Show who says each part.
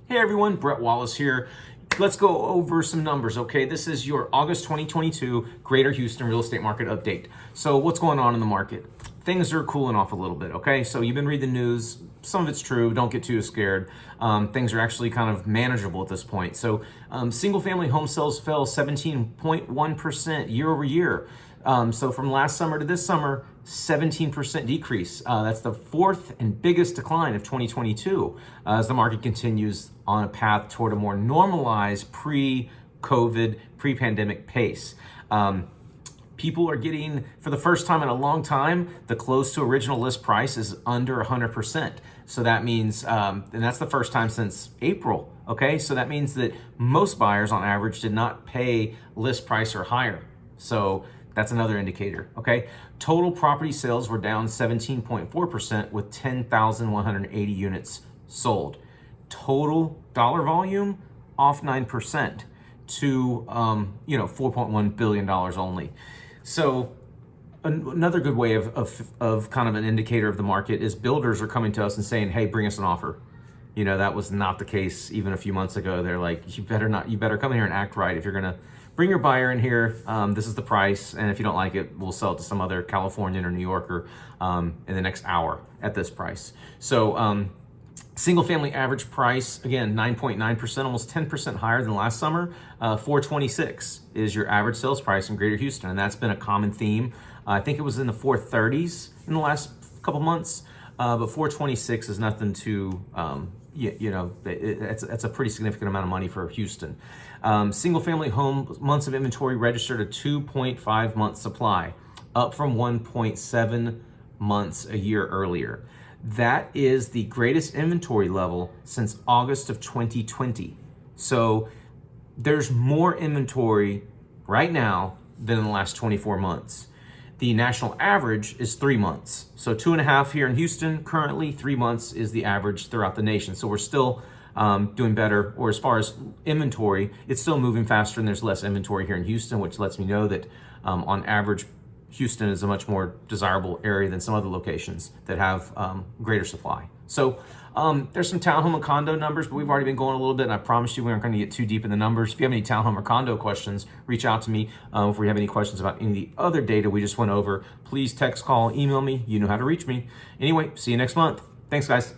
Speaker 1: Hey everyone, Bret Wallace here. Let's go over some numbers, okay? This is your August 2022 Greater Houston Real Estate Market Update. So what's going on in the market? Things are cooling off a little bit, okay? So you've been reading the news. Some of it's true. Don't get too scared. Things are actually kind of manageable at this point. So single-family home sales fell 17.1% year over year. So from last summer to this summer, 17% decrease. That's the fourth and biggest decline of 2022 as the market continues on a path toward a more normalized pre-COVID, pre-pandemic pace. People are getting, for the first time in a long time, the close to original list price is under 100%. So that means, and that's the first time since April, okay? So that means that most buyers on average did not pay list price or higher. So that's another indicator, okay? Total property sales were down 17.4% with 10,180 units sold. Total dollar volume off 9% to $4.1 billion only. So another good way of kind of an indicator of the market is builders are coming to us and saying, hey, bring us an offer. You know, that was not the case even a few months ago. They're like, you better come here and act right. If you're gonna bring your buyer in here, this is the price. And if you don't like it, we'll sell it to some other Californian or New Yorker in the next hour at this price. So single family average price, again, 9.9%, almost 10% higher than last summer. 426 is your average sales price in Greater Houston. And that's been a common theme. I think it was in the 430s in the last couple months, but 426 is nothing to, it's a pretty significant amount of money for Houston. Single family home months of inventory registered a 2.5 month supply, up from 1.7 months a year earlier. That is the greatest inventory level since August of 2020. So there's more inventory right now than in the last 24 months. The national average is 3 months. So 2.5 here in Houston currently, 3 months is the average throughout the nation. So we're still doing better, or as far as inventory, it's still moving faster and there's less inventory here in Houston, which lets me know that on average, Houston is a much more desirable area than some other locations that have greater supply. So there's some townhome and condo numbers, but we've already been going a little bit, and I promised you we aren't going to get too deep in the numbers. If you have any townhome or condo questions, reach out to me. If we have any questions about any of the other data we just went over, please text, call, email me. You know how to reach me. Anyway, see you next month. Thanks, guys.